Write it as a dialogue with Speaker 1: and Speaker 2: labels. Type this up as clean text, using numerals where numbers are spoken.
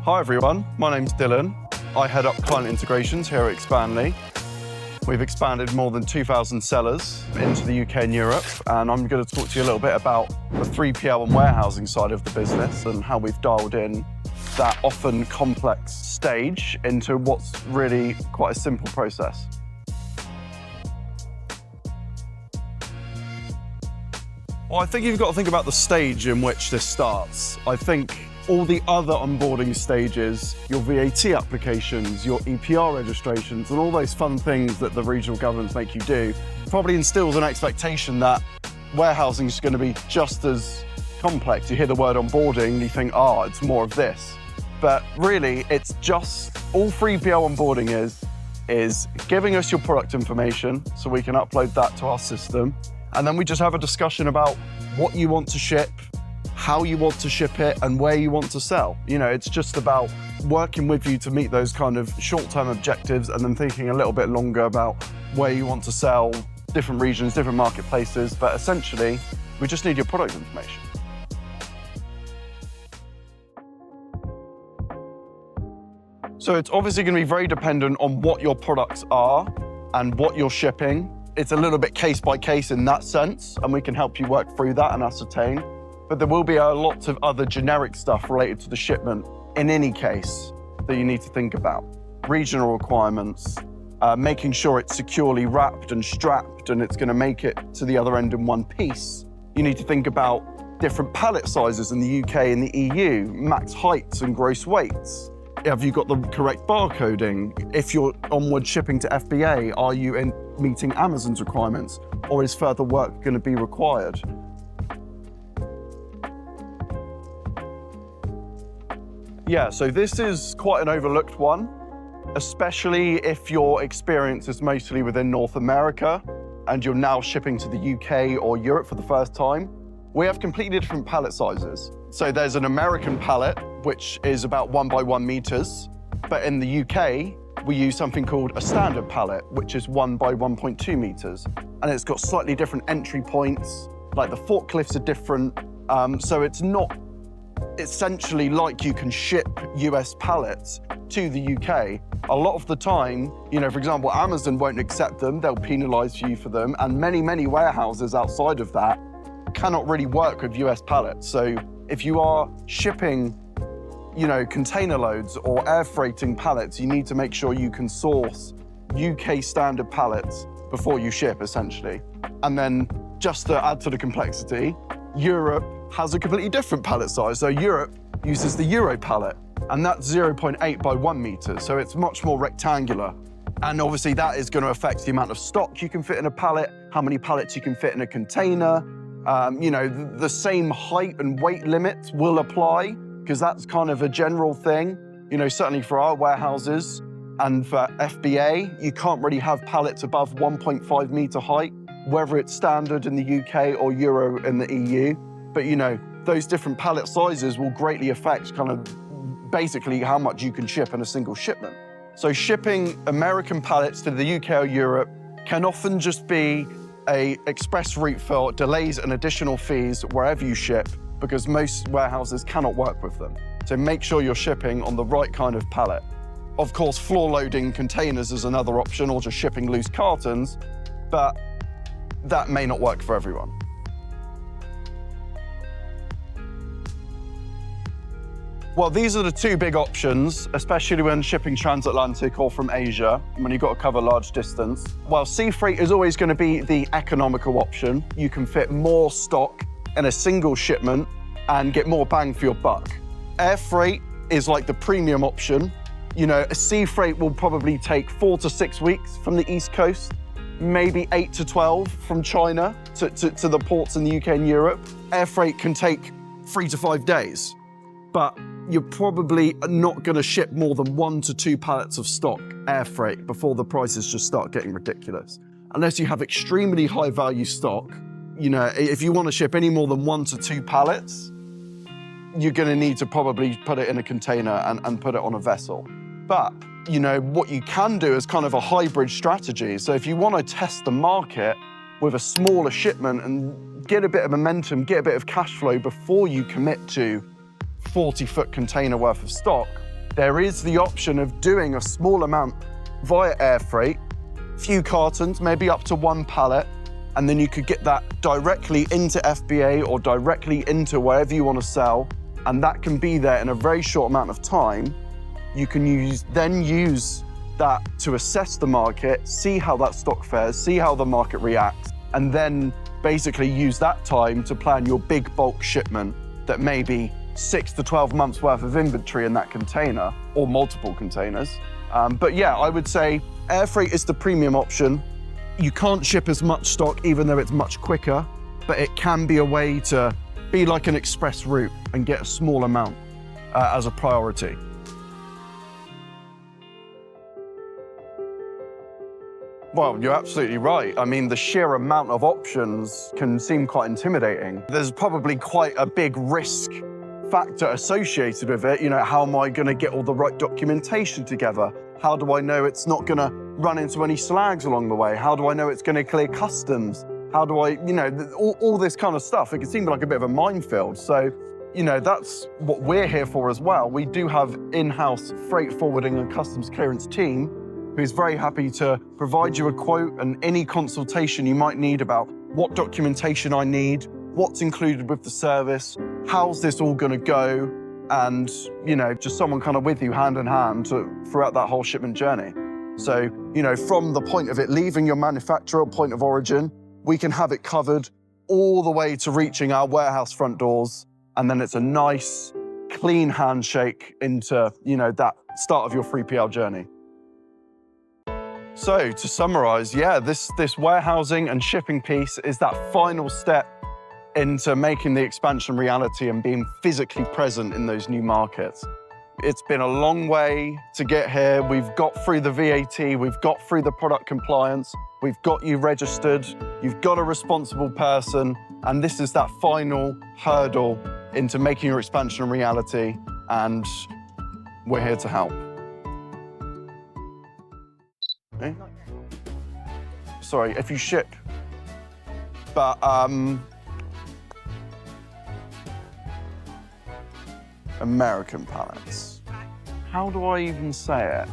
Speaker 1: Hi everyone, my name's Dylan. I head up client integrations here at Expandly. We've expanded more than 2,000 sellers into the UK and Europe, and I'm going to talk to you a little bit about the 3PL and warehousing side of the business and how we've dialed in that often complex stage into what's really quite a simple process. Well, I think you've got to think about the stage in which this starts. I think all the other onboarding stages, your VAT applications, your EPR registrations, and all those fun things that the regional governments make you do, probably instills an expectation that warehousing is going to be just as complex. You hear the word onboarding and you think, oh, it's more of this. But really, it's just, all 3PL onboarding is giving us your product information so we can upload that to our system. And then we just have a discussion about what you want to ship, how you want to ship it, and where you want to sell. You know, it's just about working with you to meet those kind of short-term objectives and then thinking a little bit longer about where you want to sell, different regions, different marketplaces. But essentially, we just need your product information. So it's obviously going to be very dependent on what your products are and what you're shipping. It's a little bit case by case in that sense, and we can help you work through that and ascertain. But there will be a lot of other generic stuff related to the shipment in any case that you need to think about. Regional requirements, making sure it's securely wrapped and strapped and it's going to make it to the other end in one piece. You need to think about different pallet sizes in the UK and the EU, max heights and gross weights. Have you got the correct barcoding? If you're onward shipping to FBA, are you meeting Amazon's requirements, or is further work going to be required? Yeah, so this is quite an overlooked one, especially if your experience is mostly within North America and you're now shipping to the UK or Europe for the first time. We have completely different pallet sizes. So there's an American pallet, which is about 1 by 1 meters. But in the UK, we use something called a standard pallet, which is 1 by 1.2 meters. And it's got slightly different entry points, like the forklifts are different. So it's not essentially like you can ship US pallets to the UK. A lot of the time, you know, for example, Amazon won't accept them, they'll penalize you for them. And many warehouses outside of that cannot really work with US pallets. So if you are shipping, you know, container loads or air freighting pallets, you need to make sure you can source UK standard pallets before you ship, essentially. And then just to add to the complexity, Europe has a completely different pallet size. So Europe uses the Euro pallet, and that's 0.8 by 1 meter. So it's much more rectangular. And obviously that is going to affect the amount of stock you can fit in a pallet, how many pallets you can fit in a container. You know, the same height and weight limits will apply, because that's kind of a general thing. You know, certainly for our warehouses and for FBA, you can't really have pallets above 1.5 meter height, whether it's standard in the UK or Euro in the EU. But you know, those different pallet sizes will greatly affect kind of basically how much you can ship in a single shipment. So shipping American pallets to the UK or Europe can often just be an express route for delays and additional fees wherever you ship, because most warehouses cannot work with them. So make sure you're shipping on the right kind of pallet. Of course, floor loading containers is another option, or just shipping loose cartons, but that may not work for everyone. Well, these are the two big options, especially when shipping transatlantic or from Asia, when you've got to cover large distance. While sea freight is always going to be the economical option, you can fit more stock in a single shipment and get more bang for your buck. Air freight is like the premium option. You know, a sea freight will probably take 4 to 6 weeks from the East Coast, maybe 8 to 12 from China to the ports in the UK and Europe. Air freight can take 3 to 5 days, but you're probably not going to ship more than 1 to 2 pallets of stock air freight before the prices just start getting ridiculous. Unless you have extremely high value stock, you know, if you want to ship any more than 1 to 2 pallets, you're going to need to probably put it in a container and put it on a vessel. But, you know, what you can do is kind of a hybrid strategy. So if you want to test the market with a smaller shipment and get a bit of momentum, get a bit of cash flow before you commit to 40-foot container worth of stock, there is the option of doing a small amount via air freight, few cartons, maybe up to 1 pallet, and then you could get that directly into FBA or directly into wherever you want to sell, and that can be there in a very short amount of time. You can use that to assess the market, see how that stock fares, see how the market reacts, and then basically use that time to plan your big bulk shipment that may be 6 to 12 months worth of inventory in that container or multiple containers. But yeah, I would say air freight is the premium option. You can't ship as much stock, even though it's much quicker, but it can be a way to be like an express route and get a small amount as a priority. Well, you're absolutely right. I mean, the sheer amount of options can seem quite intimidating. There's probably quite a big risk factor associated with it. You know, how am I going to get all the right documentation together? How do I know it's not going to run into any slags along the way? How do I know it's going to clear customs? How do I, you know, all this kind of stuff. It can seem like a bit of a minefield. So, you know, that's what we're here for as well. We do have in-house freight forwarding and customs clearance team who's very happy to provide you a quote and any consultation you might need about what documentation I need, what's included with the service, how's this all gonna go, and, you know, just someone kind of with you hand in hand throughout that whole shipment journey. So, you know, from the point of it leaving your manufacturer, point of origin, we can have it covered all the way to reaching our warehouse front doors, and then it's a nice, clean handshake into, you know, that start of your 3PL journey. So to summarize, yeah, this warehousing and shipping piece is that final step into making the expansion reality and being physically present in those new markets. It's been a long way to get here. We've got through the VAT, we've got through the product compliance, we've got you registered, you've got a responsible person, and this is that final hurdle into making your expansion a reality, and we're here to help. Okay. Sorry, if you ship, but American pallets. How do I even say it?